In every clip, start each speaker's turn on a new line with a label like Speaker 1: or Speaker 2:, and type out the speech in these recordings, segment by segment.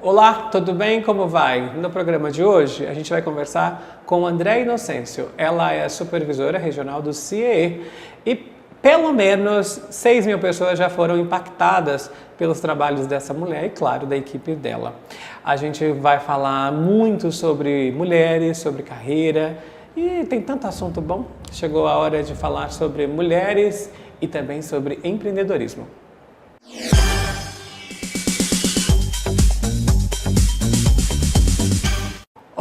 Speaker 1: Olá, tudo bem? Como vai? No programa de hoje, a gente vai conversar com Andréa Inocêncio. Ela é a supervisora regional do CIEE e pelo menos 6 mil pessoas já foram impactadas pelos trabalhos dessa mulher e, claro, da equipe dela. A gente vai falar muito sobre mulheres, sobre carreira e tem tanto assunto bom. Chegou a hora de falar sobre mulheres e também sobre empreendedorismo.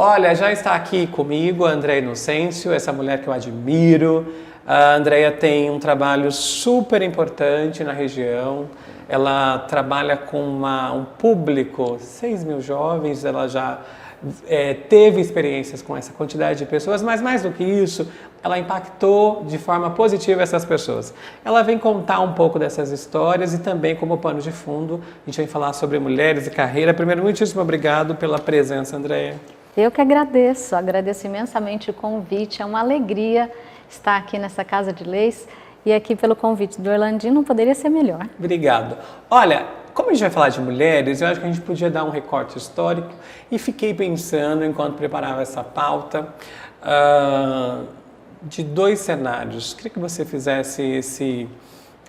Speaker 1: Olha, já está aqui comigo a Andréa Inocêncio, essa mulher que eu admiro. A Andréa tem um trabalho super importante na região. Ela trabalha com um público, 6 mil jovens, ela já teve experiências com essa quantidade de pessoas, mas mais do que isso, ela impactou de forma positiva essas pessoas. Ela vem contar um pouco dessas histórias e também como pano de fundo, a gente vai falar sobre mulheres e carreira. Primeiro, muitíssimo obrigado pela presença, Andréa.
Speaker 2: Eu que agradeço imensamente o convite, é uma alegria estar aqui nessa Casa de Leis e aqui pelo convite do Orlandinho, não poderia ser melhor.
Speaker 1: Obrigado. Olha, como a gente vai falar de mulheres, eu acho que a gente podia dar um recorte histórico e fiquei pensando, enquanto preparava essa pauta, de 2 cenários. Queria que você fizesse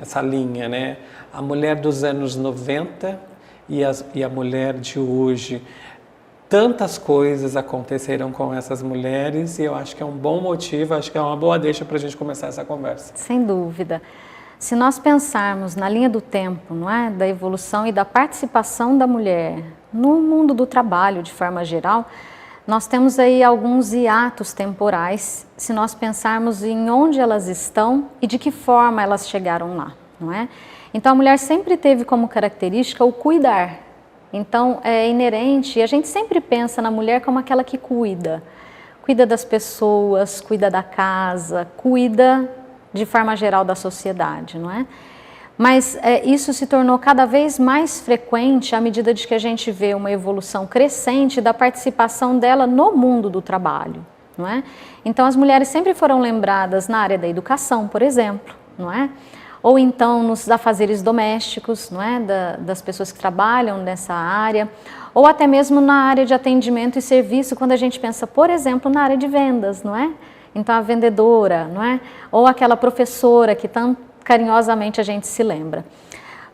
Speaker 1: essa linha, né? A mulher dos anos 90 e a mulher de hoje. Tantas coisas aconteceram com essas mulheres e eu acho que é um bom motivo, acho que é uma boa deixa para a gente começar essa conversa.
Speaker 2: Sem dúvida. Se nós pensarmos na linha do tempo, não é? Da evolução e da participação da mulher no mundo do trabalho de forma geral, nós temos aí alguns hiatos temporais, se nós pensarmos em onde elas estão e de que forma elas chegaram lá, não é? Então a mulher sempre teve como característica o cuidar. Então, é inerente, e a gente sempre pensa na mulher como aquela que cuida das pessoas, cuida da casa, cuida de forma geral da sociedade, não é? Mas isso se tornou cada vez mais frequente à medida de que a gente vê uma evolução crescente da participação dela no mundo do trabalho, não é? Então, as mulheres sempre foram lembradas na área da educação, por exemplo, não é? Ou então nos afazeres domésticos, não é? Das pessoas que trabalham nessa área, ou até mesmo na área de atendimento e serviço, quando a gente pensa, por exemplo, na área de vendas, não é? Então a vendedora, não é? Ou aquela professora que tão carinhosamente a gente se lembra.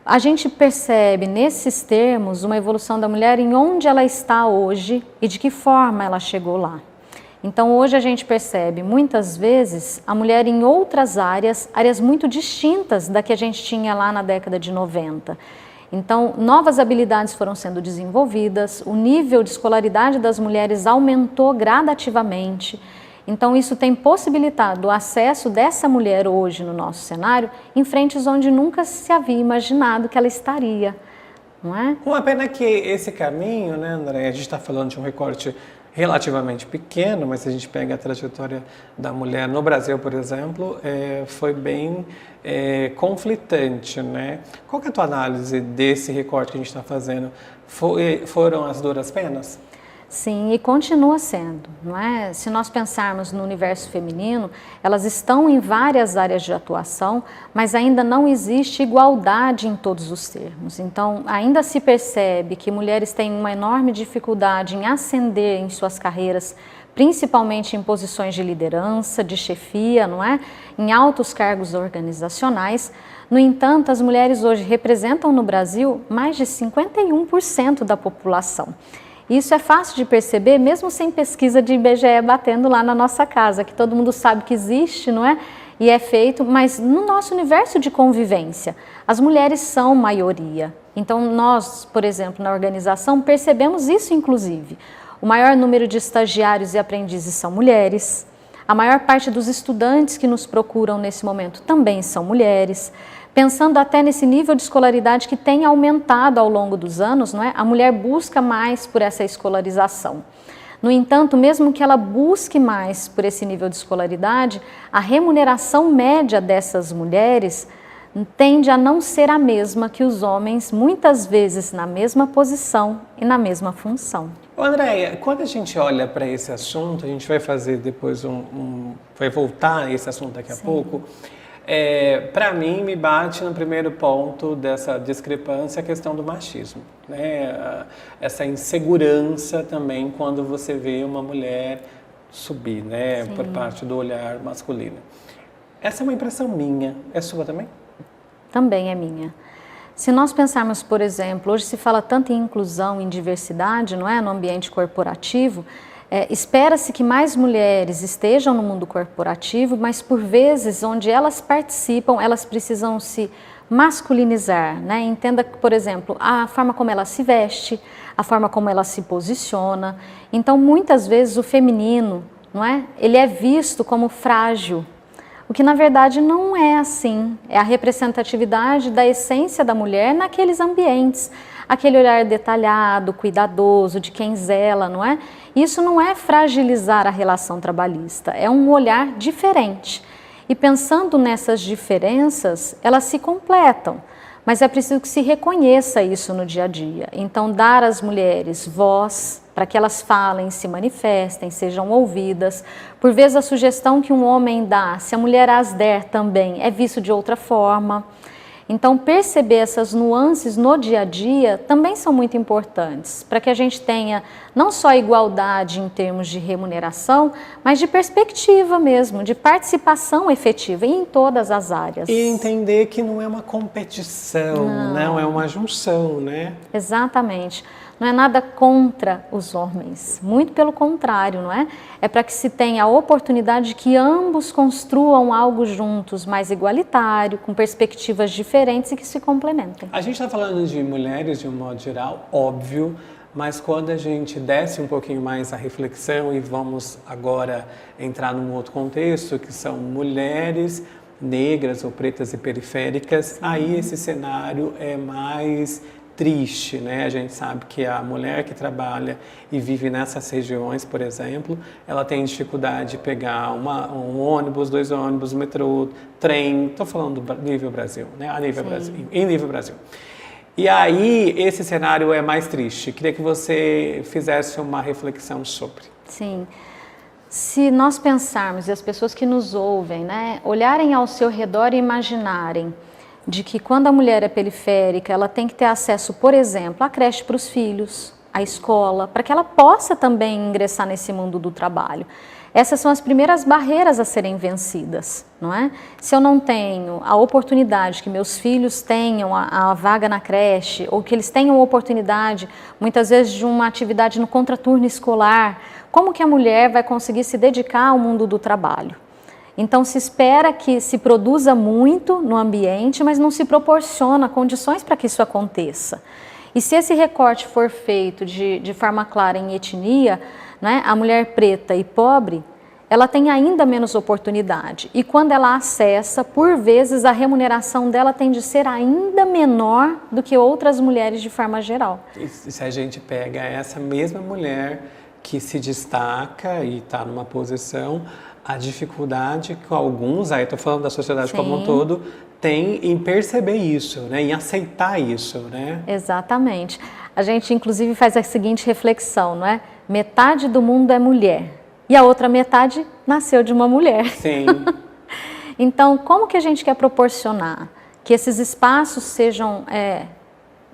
Speaker 2: A gente percebe nesses termos uma evolução da mulher em onde ela está hoje e de que forma ela chegou lá. Então hoje a gente percebe muitas vezes a mulher em outras áreas muito distintas da que a gente tinha lá na década de 90. Então novas habilidades foram sendo desenvolvidas, o nível de escolaridade das mulheres aumentou gradativamente. Então isso tem possibilitado o acesso dessa mulher hoje no nosso cenário em frentes onde nunca se havia imaginado que ela estaria, não é?
Speaker 1: Uma pena que esse caminho, né, André, a gente está falando de um recorte relativamente pequeno, mas se a gente pega a trajetória da mulher no Brasil, por exemplo, foi bem conflitante, né? Qual que é a tua análise desse recorte que a gente está fazendo? Foram as duras penas?
Speaker 2: Sim, e continua sendo, não é? Se nós pensarmos no universo feminino, elas estão em várias áreas de atuação, mas ainda não existe igualdade em todos os termos. Então, ainda se percebe que mulheres têm uma enorme dificuldade em ascender em suas carreiras, principalmente em posições de liderança, de chefia, não é? Em altos cargos organizacionais. No entanto, as mulheres hoje representam no Brasil mais de 51% da população. Isso é fácil de perceber, mesmo sem pesquisa de IBGE batendo lá na nossa casa, que todo mundo sabe que existe, não é? E é feito, mas no nosso universo de convivência, as mulheres são maioria. Então nós, por exemplo, na organização, percebemos isso inclusive. O maior número de estagiários e aprendizes são mulheres. A maior parte dos estudantes que nos procuram nesse momento também são mulheres. Pensando até nesse nível de escolaridade que tem aumentado ao longo dos anos, não é? A mulher busca mais por essa escolarização. No entanto, mesmo que ela busque mais por esse nível de escolaridade, a remuneração média dessas mulheres tende a não ser a mesma que os homens, muitas vezes na mesma posição e na mesma função.
Speaker 1: Andréia, quando a gente olha para esse assunto, a gente vai fazer depois vai voltar a esse assunto daqui a pouco, Para mim, me bate no primeiro ponto dessa discrepância a questão do machismo, né? Essa insegurança também quando você vê uma mulher subir, né? Por parte do olhar masculino. Essa é uma impressão minha. É sua também?
Speaker 2: Também é minha. Se nós pensarmos, por exemplo, hoje se fala tanto em inclusão, em diversidade, não é? No ambiente corporativo, espera-se que mais mulheres estejam no mundo corporativo, mas por vezes, onde elas participam, elas precisam se masculinizar, né? Entenda, por exemplo, a forma como ela se veste, a forma como ela se posiciona. Então, muitas vezes o feminino, não é? Ele é visto como frágil, o que na verdade não é assim. É a representatividade da essência da mulher naqueles ambientes. Aquele olhar detalhado, cuidadoso, de quem zela, não é? Isso não é fragilizar a relação trabalhista, é um olhar diferente. E pensando nessas diferenças, elas se completam, mas é preciso que se reconheça isso no dia a dia. Então, dar às mulheres voz, para que elas falem, se manifestem, sejam ouvidas. Por vezes a sugestão que um homem dá, se a mulher as der também, é visto de outra forma. Então, perceber essas nuances no dia a dia também são muito importantes, para que a gente tenha não só igualdade em termos de remuneração, mas de perspectiva mesmo, de participação efetiva em todas as áreas.
Speaker 1: E entender que não é uma competição, não é uma junção, né?
Speaker 2: Exatamente. Não é nada contra os homens, muito pelo contrário, não é? É para que se tenha a oportunidade de que ambos construam algo juntos, mais igualitário, com perspectivas diferentes e que se complementem.
Speaker 1: A gente está falando de mulheres de um modo geral, óbvio, mas quando a gente desce um pouquinho mais a reflexão e vamos agora entrar num outro contexto, que são mulheres negras ou pretas e periféricas, aí esse cenário é mais triste, né? A gente sabe que a mulher que trabalha e vive nessas regiões, por exemplo, ela tem dificuldade de pegar um ônibus, 2 ônibus, metrô, trem, estou falando do nível Brasil, né? A nível Brasil, em nível Brasil. E aí, esse cenário é mais triste. Queria que você fizesse uma reflexão sobre.
Speaker 2: Sim. Se nós pensarmos, e as pessoas que nos ouvem, né, olharem ao seu redor e imaginarem de que quando a mulher é periférica, ela tem que ter acesso, por exemplo, à creche para os filhos, à escola, para que ela possa também ingressar nesse mundo do trabalho. Essas são as primeiras barreiras a serem vencidas, não é? Se eu não tenho a oportunidade que meus filhos tenham a vaga na creche, ou que eles tenham a oportunidade, muitas vezes, de uma atividade no contraturno escolar, como que a mulher vai conseguir se dedicar ao mundo do trabalho? Então, se espera que se produza muito no ambiente, mas não se proporciona condições para que isso aconteça. E se esse recorte for feito de forma clara em etnia, né, a mulher preta e pobre, ela tem ainda menos oportunidade. E quando ela acessa, por vezes, a remuneração dela tem de ser ainda menor do que outras mulheres de forma geral.
Speaker 1: E se a gente pega essa mesma mulher que se destaca e está numa posição, a dificuldade que alguns, aí estou falando da sociedade como um todo, tem em perceber isso, né, em aceitar isso, né?
Speaker 2: Exatamente. A gente, inclusive, faz a seguinte reflexão, não é? Metade do mundo é mulher e a outra metade nasceu de uma mulher.
Speaker 1: Sim.
Speaker 2: Então, como que a gente quer proporcionar que esses espaços sejam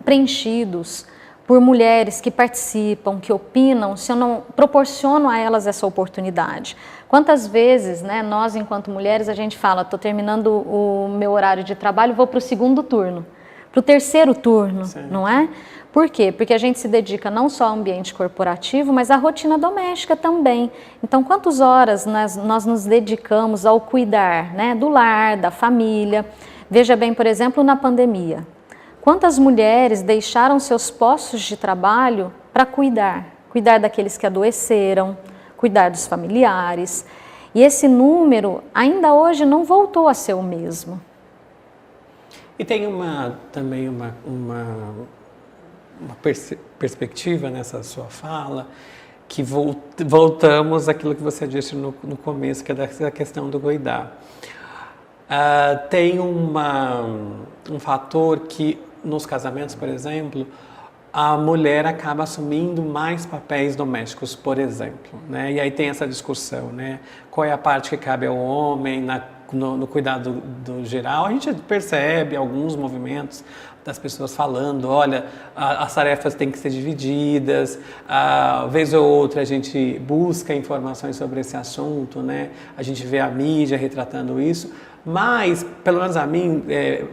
Speaker 2: preenchidos por mulheres que participam, que opinam, se eu não proporciono a elas essa oportunidade? Quantas vezes, né, nós, enquanto mulheres, a gente fala, estou terminando o meu horário de trabalho, vou para o 2º turno, para o 3º turno, não é? Por quê? Porque a gente se dedica não só ao ambiente corporativo, mas à rotina doméstica também. Então, quantas horas nós nos dedicamos ao cuidar, né, do lar, da família? Veja bem, por exemplo, na pandemia. Quantas mulheres deixaram seus postos de trabalho para cuidar daqueles que adoeceram, cuidar dos familiares. E esse número ainda hoje não voltou a ser o mesmo.
Speaker 1: E tem também uma perspectiva nessa sua fala, que voltamos àquilo que você disse no começo, que é da questão do cuidar. Tem um fator que, nos casamentos, por exemplo, a mulher acaba assumindo mais papéis domésticos, por exemplo, né? E aí tem essa discussão, né? Qual é a parte que cabe ao homem no cuidado do geral, a gente percebe alguns movimentos das pessoas falando, olha, as tarefas têm que ser divididas, vez ou outra a gente busca informações sobre esse assunto, né? A gente vê a mídia retratando isso, mas, pelo menos a mim,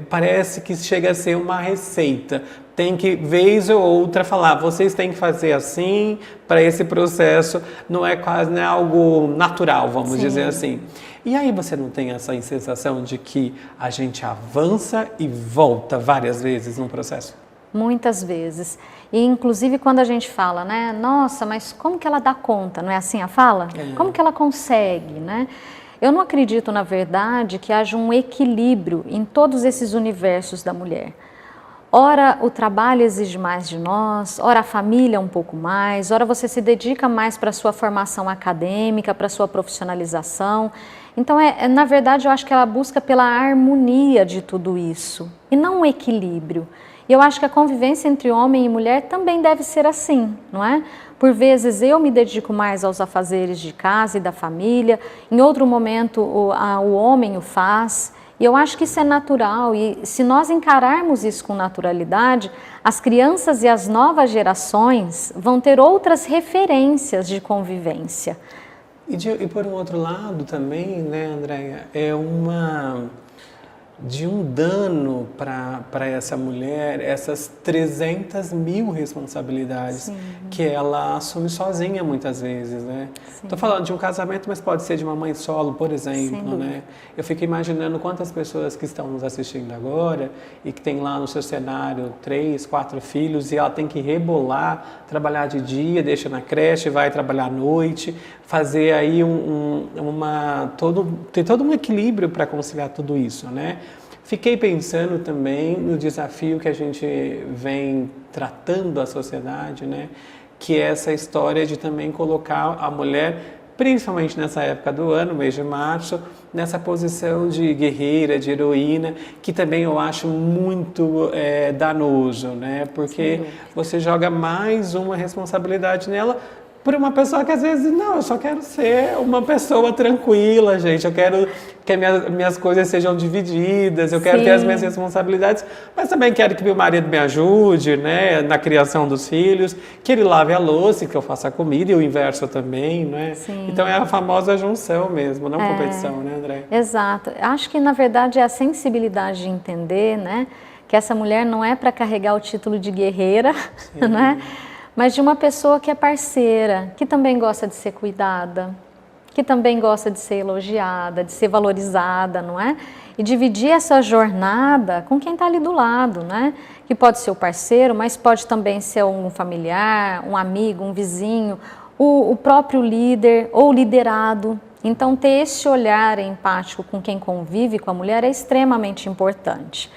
Speaker 1: parece que chega a ser uma receita. Tem que, vez ou outra, falar, vocês têm que fazer assim para esse processo, não é algo natural, vamos dizer assim. E aí você não tem essa sensação de que a gente avança e volta várias vezes num processo?
Speaker 2: Muitas vezes. E inclusive quando a gente fala, né, nossa, mas como que ela dá conta, não é assim a fala? Como que ela consegue, né? Eu não acredito, na verdade, que haja um equilíbrio em todos esses universos da mulher. Ora, o trabalho exige mais de nós, ora a família um pouco mais, ora você se dedica mais para a sua formação acadêmica, para a sua profissionalização. Então, na verdade, eu acho que ela busca pela harmonia de tudo isso, e não um equilíbrio. E eu acho que a convivência entre homem e mulher também deve ser assim, não é? Por vezes eu me dedico mais aos afazeres de casa e da família, em outro momento o homem o faz. E eu acho que isso é natural, e se nós encararmos isso com naturalidade, as crianças e as novas gerações vão ter outras referências de convivência.
Speaker 1: E por um outro lado também, né, Andréia, de um dano para essa mulher, essas 300 mil responsabilidades que ela assume sozinha muitas vezes, né? Estou falando de um casamento, mas pode ser de uma mãe solo, por exemplo, né? Eu fico imaginando quantas pessoas que estão nos assistindo agora e que tem lá no seu cenário 3, 4 filhos e ela tem que rebolar, trabalhar de dia, deixa na creche, vai trabalhar à noite, fazer aí tem todo um equilíbrio para conciliar tudo isso, né? Fiquei pensando também no desafio que a gente vem tratando a sociedade, né? Que é essa história de também colocar a mulher, principalmente nessa época do ano, mês de março, nessa posição de guerreira, de heroína, que também eu acho muito danoso, né? Porque você joga mais uma responsabilidade nela, por uma pessoa que às vezes, não, eu só quero ser uma pessoa tranquila, gente, eu quero que minhas coisas sejam divididas, eu quero ter as minhas responsabilidades, mas também quero que meu marido me ajude, né, na criação dos filhos, que ele lave a louça, que eu faça a comida, e o inverso também, né? Então é a famosa junção mesmo, não competição, né, André?
Speaker 2: Exato. Acho que, na verdade, é a sensibilidade de entender, né, que essa mulher não é para carregar o título de guerreira, né? Mas de uma pessoa que é parceira, que também gosta de ser cuidada, que também gosta de ser elogiada, de ser valorizada, não é? E dividir essa jornada com quem está ali do lado, né? Que pode ser o parceiro, mas pode também ser um familiar, um amigo, um vizinho, o próprio líder ou liderado. Então, ter esse olhar empático com quem convive com a mulher é extremamente importante.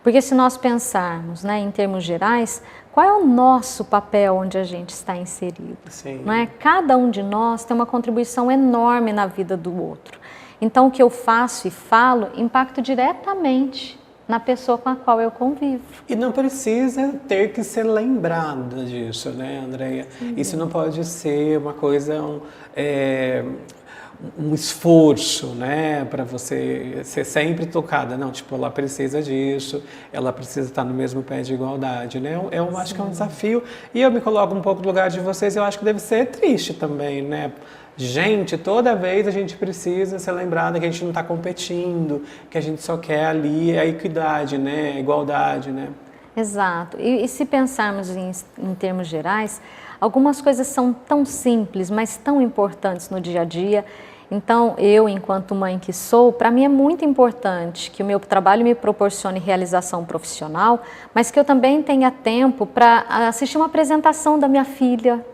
Speaker 2: Porque se nós pensarmos, né, em termos gerais, qual é o nosso papel onde a gente está inserido? Não é? Cada um de nós tem uma contribuição enorme na vida do outro. Então, o que eu faço e falo impacta diretamente na pessoa com a qual eu convivo.
Speaker 1: E não precisa ter que ser lembrada disso, né, Andréia? Isso não pode ser uma coisa... um esforço, né, para você ser sempre tocada. Não, tipo, ela precisa disso, ela precisa estar no mesmo pé de igualdade, né? Eu acho que é um desafio. E eu me coloco um pouco no lugar de vocês, eu acho que deve ser triste também, né? Gente, toda vez a gente precisa ser lembrada que a gente não está competindo, que a gente só quer ali a equidade, né? A igualdade, né?
Speaker 2: Exato. E se pensarmos em termos gerais, algumas coisas são tão simples, mas tão importantes no dia a dia. Então, eu, enquanto mãe que sou, para mim é muito importante que o meu trabalho me proporcione realização profissional, mas que eu também tenha tempo para assistir uma apresentação da minha filha,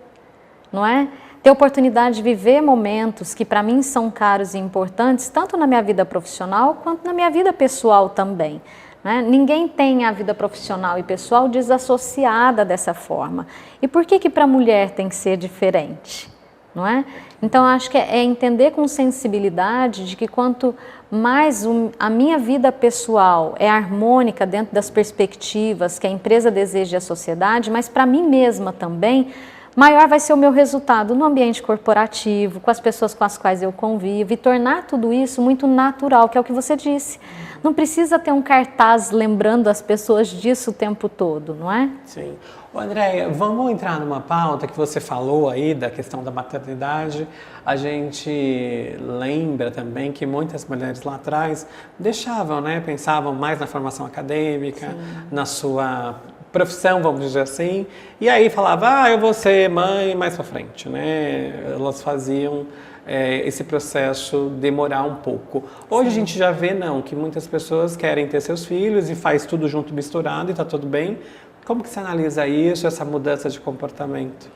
Speaker 2: não é? Ter oportunidade de viver momentos que para mim são caros e importantes, tanto na minha vida profissional quanto na minha vida pessoal também. Né? Ninguém tem a vida profissional e pessoal desassociada dessa forma. E por que para a mulher tem que ser diferente? Não é? Então, acho que é entender com sensibilidade de que quanto mais a minha vida pessoal é harmônica dentro das perspectivas que a empresa deseja e a sociedade, mas para mim mesma também, maior vai ser o meu resultado no ambiente corporativo, com as pessoas com as quais eu convivo, e tornar tudo isso muito natural, que é o que você disse. Não precisa ter um cartaz lembrando as pessoas disso o tempo todo, não é?
Speaker 1: Sim. Andréia, vamos entrar numa pauta que você falou aí da questão da maternidade. A gente lembra também que muitas mulheres lá atrás deixavam, né? Pensavam mais na formação acadêmica, na sua profissão, vamos dizer assim, e aí falava, eu vou ser mãe mais pra frente, né? Elas faziam esse processo demorar um pouco. Hoje a gente já vê, não, que muitas pessoas querem ter seus filhos e faz tudo junto misturado e tá tudo bem. Como que você analisa isso, essa mudança de comportamento?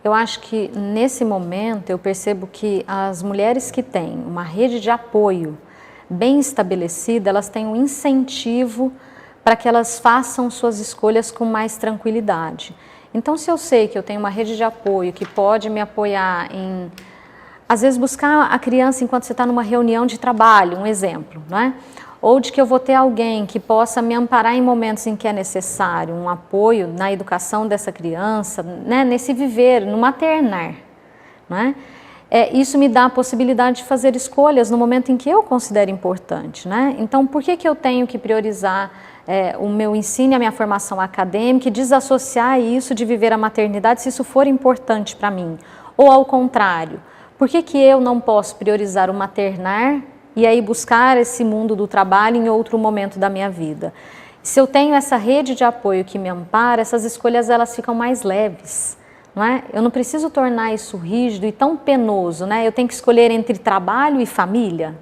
Speaker 2: Eu acho que nesse momento eu percebo que as mulheres que têm uma rede de apoio bem estabelecida, elas têm um incentivo para que elas façam suas escolhas com mais tranquilidade. Então, se eu sei que eu tenho uma rede de apoio que pode me apoiar em, às vezes, buscar a criança enquanto você está numa reunião de trabalho, um exemplo, não é? Ou de que eu vou ter alguém que possa me amparar em momentos em que é necessário, um apoio na educação dessa criança, né? Nesse viver, no maternar, não é? Isso me dá a possibilidade de fazer escolhas no momento em que eu considero importante, né? Então, por que eu tenho que priorizar o meu ensino e a minha formação acadêmica e desassociar isso de viver a maternidade se isso for importante para mim? Ou ao contrário, por que eu não posso priorizar o maternar e aí buscar esse mundo do trabalho em outro momento da minha vida? Se eu tenho essa rede de apoio que me ampara, essas escolhas elas ficam mais leves, não é? Eu não preciso tornar isso rígido e tão penoso, né? Eu tenho que escolher entre trabalho e família,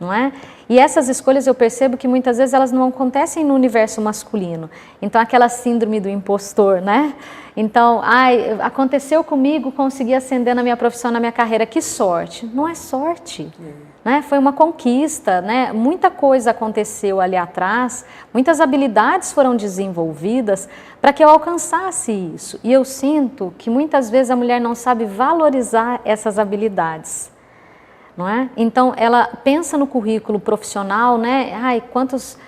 Speaker 2: não é? E essas escolhas eu percebo que muitas vezes elas não acontecem no universo masculino. Então aquela síndrome do impostor, né? Então, aconteceu comigo, consegui ascender na minha profissão, na minha carreira, que sorte. Não é sorte, né? Foi uma conquista, né? Muita coisa aconteceu ali atrás, muitas habilidades foram desenvolvidas para que eu alcançasse isso. E eu sinto que muitas vezes a mulher não sabe valorizar essas habilidades. Não é? Então, ela pensa no currículo profissional, né? Quantas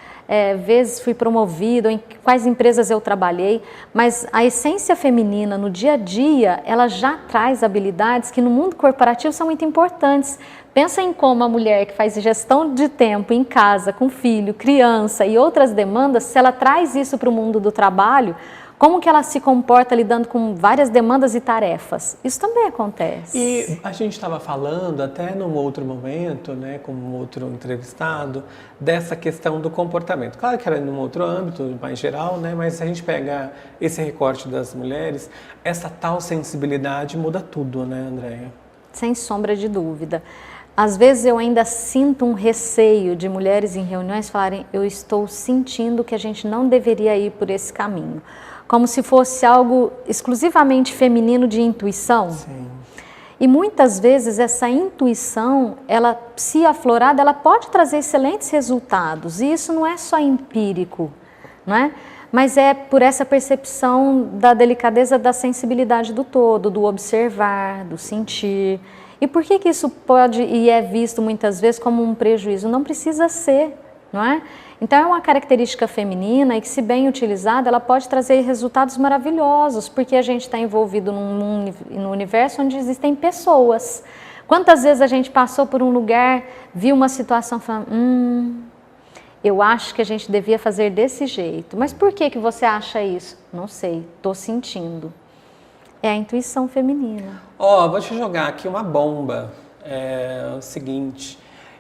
Speaker 2: vezes fui promovida, em quais empresas eu trabalhei, mas a essência feminina no dia a dia, ela já traz habilidades que no mundo corporativo são muito importantes. Pensa em como a mulher que faz gestão de tempo em casa, com filho, criança e outras demandas, se ela traz isso para o mundo do trabalho, como que ela se comporta lidando com várias demandas e tarefas? Isso também acontece.
Speaker 1: E a gente estava falando até num outro momento, né, com um outro entrevistado, dessa questão do comportamento. Claro que era num outro âmbito, mais geral, né, mas se a gente pega esse recorte das mulheres, essa tal sensibilidade muda tudo, né, Andréia?
Speaker 2: Sem sombra de dúvida. Às vezes eu ainda sinto um receio de mulheres em reuniões falarem, eu estou sentindo que a gente não deveria ir por esse caminho. Como se fosse algo exclusivamente feminino de intuição.
Speaker 1: Sim.
Speaker 2: E muitas vezes essa intuição, ela, se aflorada, ela pode trazer excelentes resultados. E isso não é só empírico, não é? Mas é por essa percepção da delicadeza, da sensibilidade do todo, do observar, do sentir. E por que isso pode e é visto muitas vezes como um prejuízo? Não precisa ser, não é? Então é uma característica feminina e que, se bem utilizada, ela pode trazer resultados maravilhosos, porque a gente está envolvido num universo onde existem pessoas. Quantas vezes a gente passou por um lugar, viu uma situação e falou, eu acho que a gente devia fazer desse jeito. Mas por que você acha isso? Não sei, estou sentindo. É a intuição feminina.
Speaker 1: Vou te jogar aqui uma bomba. É o seguinte...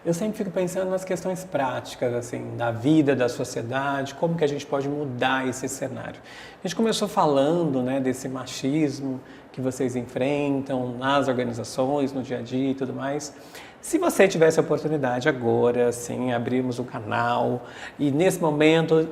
Speaker 1: Eu sempre fico pensando nas questões práticas, assim, da vida, da sociedade, como que a gente pode mudar esse cenário. A gente começou falando, né, desse machismo que vocês enfrentam nas organizações, no dia a dia e tudo mais. Se você tivesse a oportunidade agora, assim, abrirmos um canal e nesse momento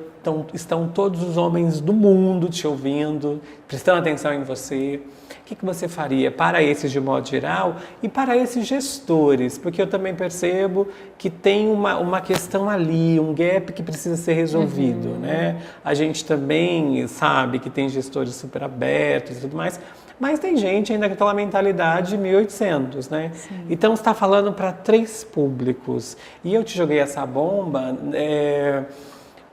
Speaker 1: estão todos os homens do mundo te ouvindo, prestando atenção em você, o que você faria para esses de modo geral e para esses gestores? Porque eu também percebo que tem uma questão ali, um gap que precisa ser resolvido, né? A gente também sabe que tem gestores super abertos e tudo mais, mas tem gente ainda com aquela mentalidade de 1800, né? Sim. Então, você está falando para 3 públicos. E eu te joguei essa bomba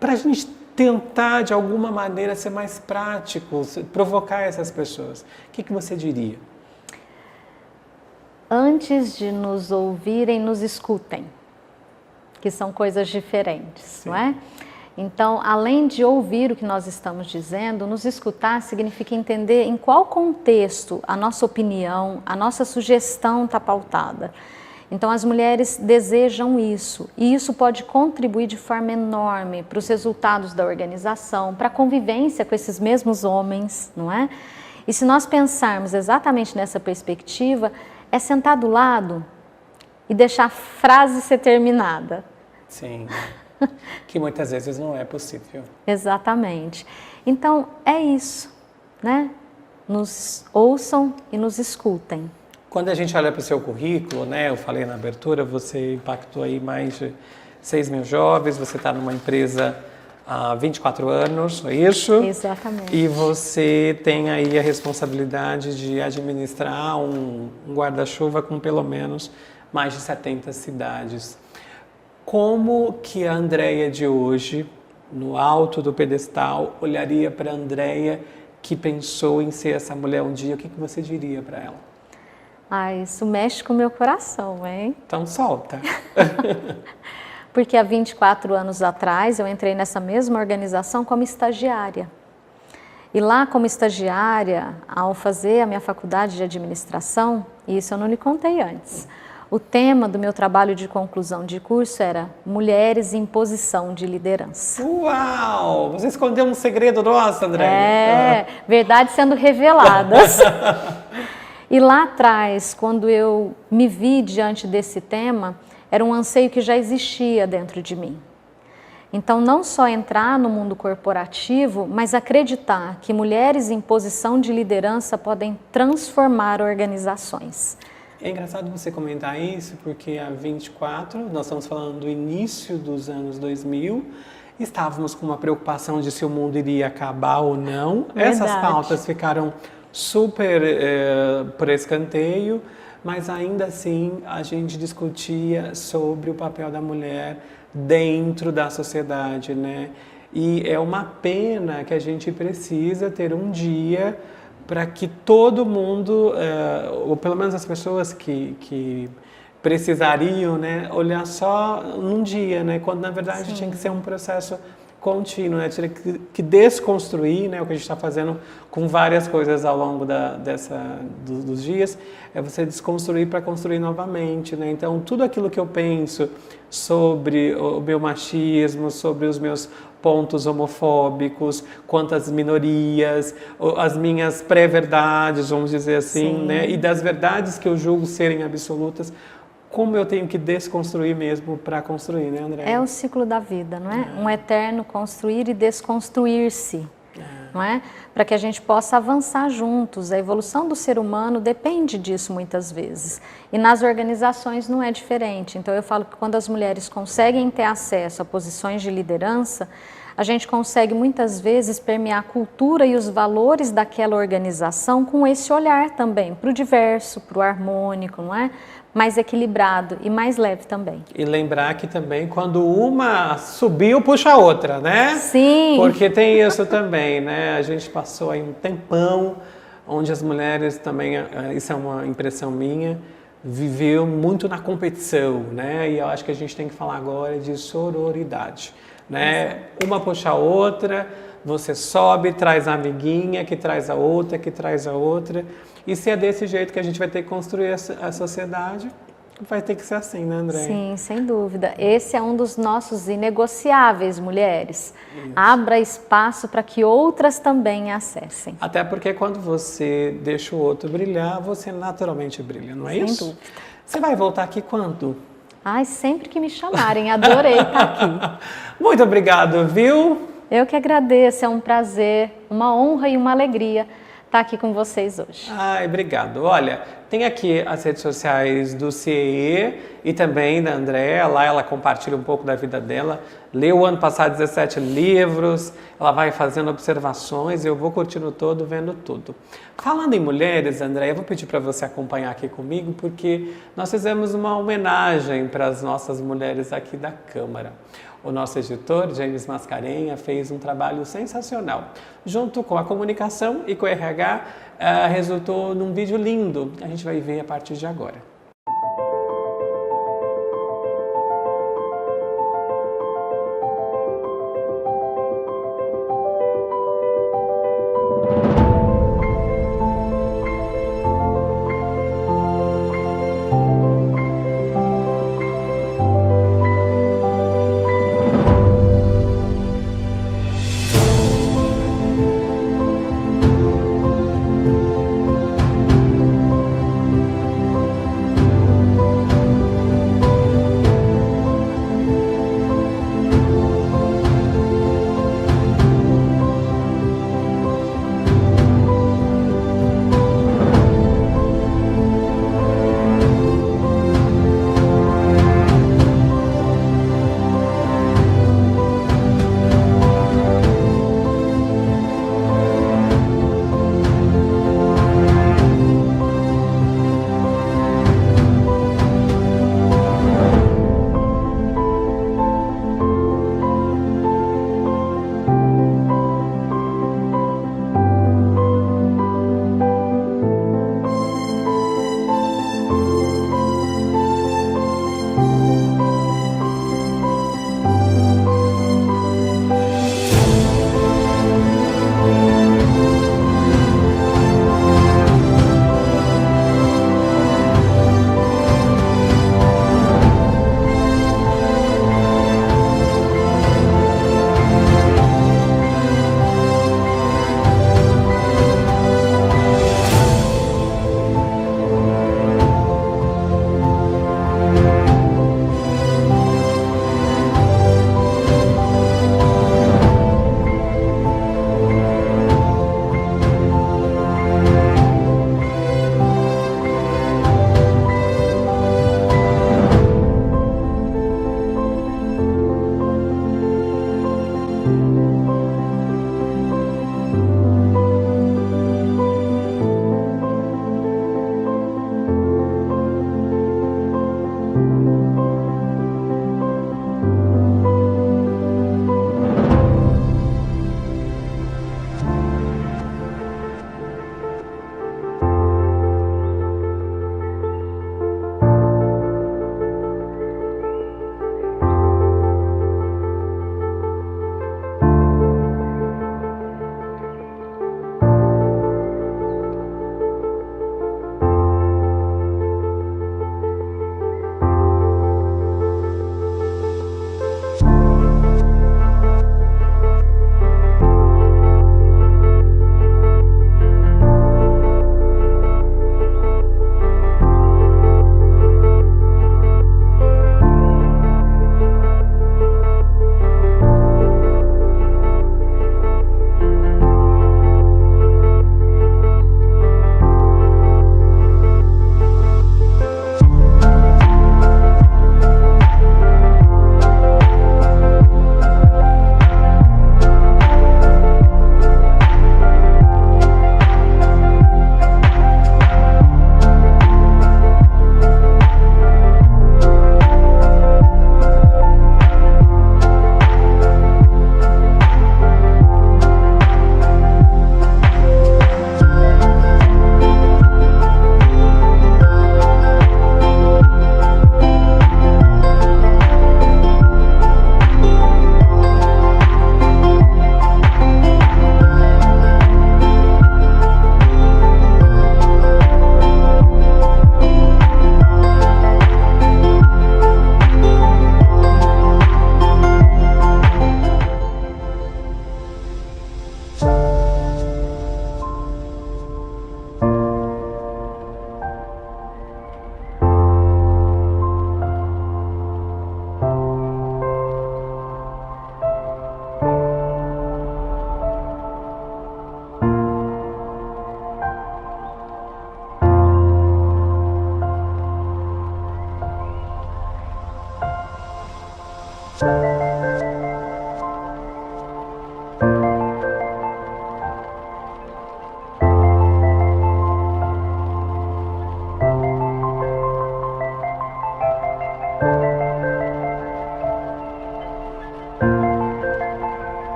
Speaker 1: para a gente tentar, de alguma maneira, ser mais prático, provocar essas pessoas? O que você diria?
Speaker 2: Antes de nos ouvirem, nos escutem, que são coisas diferentes,
Speaker 1: Sim.
Speaker 2: não é? Então, além de ouvir o que nós estamos dizendo, nos escutar significa entender em qual contexto a nossa opinião, a nossa sugestão está pautada. Então, as mulheres desejam isso, e isso pode contribuir de forma enorme para os resultados da organização, para a convivência com esses mesmos homens, não é? E se nós pensarmos exatamente nessa perspectiva, é sentar do lado e deixar a frase ser terminada.
Speaker 1: Sim, que muitas vezes não é possível.
Speaker 2: Exatamente. Então, é isso, né? Nos ouçam e nos escutem.
Speaker 1: Quando a gente olha para o seu currículo, né, eu falei na abertura, você impactou aí mais de 6 mil jovens, você está numa empresa há 24 anos, é isso?
Speaker 2: Exatamente.
Speaker 1: E você tem aí a responsabilidade de administrar um guarda-chuva com pelo menos mais de 70 cidades. Como que a Andreia de hoje, no alto do pedestal, olharia para a Andreia que pensou em ser essa mulher um dia? O que você diria para ela?
Speaker 2: Ah, isso mexe com o meu coração, hein?
Speaker 1: Então solta.
Speaker 2: Porque há 24 anos atrás eu entrei nessa mesma organização como estagiária. E lá como estagiária, ao fazer a minha faculdade de administração, e isso eu não lhe contei antes, o tema do meu trabalho de conclusão de curso era Mulheres em Posição de Liderança.
Speaker 1: Uau! Você escondeu um segredo nosso, André.
Speaker 2: Verdades sendo reveladas. E lá atrás, quando eu me vi diante desse tema, era um anseio que já existia dentro de mim. Então, não só entrar no mundo corporativo, mas acreditar que mulheres em posição de liderança podem transformar organizações.
Speaker 1: É engraçado você comentar isso, porque há 24, nós estamos falando do início dos anos 2000, estávamos com uma preocupação de se o mundo iria acabar ou não.
Speaker 2: Verdade.
Speaker 1: Essas pautas ficaram super por escanteio, mas ainda assim a gente discutia sobre o papel da mulher dentro da sociedade, né? E é uma pena que a gente precisa ter um dia para que todo mundo, ou pelo menos as pessoas que precisariam, né, olhar só num dia, né? Quando na verdade tinha que ser um processo contínuo, né? Tinha que desconstruir, né? O que a gente está fazendo com várias coisas ao longo dos dias, é você desconstruir para construir novamente, né? Então, tudo aquilo que eu penso sobre o meu machismo, sobre os meus pontos homofóbicos, quantas minorias, as minhas pré-verdades, vamos dizer assim, né? E das verdades que eu julgo serem absolutas, como eu tenho que desconstruir mesmo para construir, né, André?
Speaker 2: É o ciclo da vida, não é? Um eterno construir e desconstruir-se, não é? Para que a gente possa avançar juntos. A evolução do ser humano depende disso muitas vezes. E nas organizações não é diferente. Então eu falo que quando as mulheres conseguem ter acesso a posições de liderança, a gente consegue muitas vezes permear a cultura e os valores daquela organização com esse olhar também, para o diverso, para o harmônico, não é? Mais equilibrado e mais leve também.
Speaker 1: E lembrar que também quando uma subiu, puxa a outra, né?
Speaker 2: Sim.
Speaker 1: Porque tem isso também, né? A gente passou aí um tempão onde as mulheres também, isso é uma impressão minha, viveu muito na competição, né? E eu acho que a gente tem que falar agora de sororidade, né? Uma puxa a outra, você sobe, traz a amiguinha, que traz a outra, que traz a outra. E se é desse jeito que a gente vai ter que construir a sociedade, vai ter que ser assim, né, André?
Speaker 2: Sim, sem dúvida. Esse é um dos nossos inegociáveis, mulheres. Isso. Abra espaço para que outras também acessem.
Speaker 1: Até porque quando você deixa o outro brilhar, você naturalmente brilha, não é isso?
Speaker 2: Sem dúvida.
Speaker 1: Você vai voltar aqui quando?
Speaker 2: Ai, sempre que me chamarem. Adorei estar aqui.
Speaker 1: Muito obrigado, viu?
Speaker 2: Eu que agradeço. É um prazer, uma honra e uma alegria estar aqui com vocês hoje.
Speaker 1: Ai, obrigado. Olha, Tem aqui as redes sociais do CIE e também da Andréa. Lá ela compartilha um pouco da vida dela. Leu o ano passado 17 livros, ela vai fazendo observações e eu vou curtindo todo, vendo tudo. Falando em mulheres, Andréa, eu vou pedir para você acompanhar aqui comigo, porque nós fizemos uma homenagem para as nossas mulheres aqui da Câmara. O nosso editor, James Mascarenha, fez um trabalho sensacional. Junto com a comunicação e com o RH, resultou num vídeo lindo. A gente vai ver a partir de agora.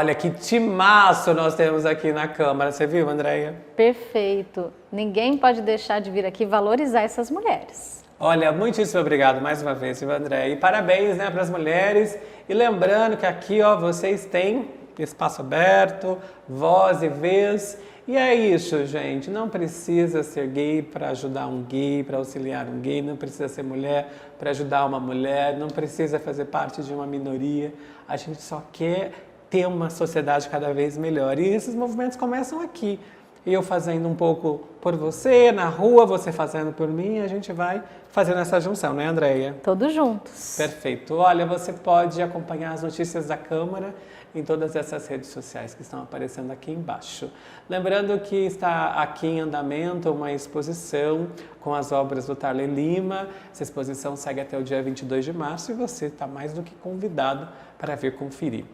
Speaker 1: Olha que timaço nós temos aqui na Câmara, você viu, Andréia?
Speaker 2: Perfeito. Ninguém pode deixar de vir aqui valorizar essas mulheres.
Speaker 1: Olha, muitíssimo obrigado mais uma vez, viu, Andréia? E parabéns, né, para as mulheres. E lembrando que aqui, ó, vocês têm espaço aberto, voz e vez. E é isso, gente. Não precisa ser gay para ajudar um gay, para auxiliar um gay. Não precisa ser mulher para ajudar uma mulher. Não precisa fazer parte de uma minoria. A gente só quer ter uma sociedade cada vez melhor. E esses movimentos começam aqui. Eu fazendo um pouco por você, na rua, você fazendo por mim, a gente vai fazendo essa junção, né, Andréia?
Speaker 2: Todos juntos.
Speaker 1: Perfeito. Olha, você pode acompanhar as notícias da Câmara em todas essas redes sociais que estão aparecendo aqui embaixo. Lembrando que está aqui em andamento uma exposição com as obras do Tarley Lima. Essa exposição segue até o dia 22 de março e você está mais do que convidado para vir conferir.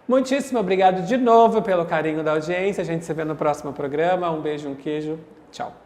Speaker 1: Muitíssimo obrigado de novo pelo carinho da audiência. A gente se vê no próximo programa. Um beijo, um queijo. Tchau.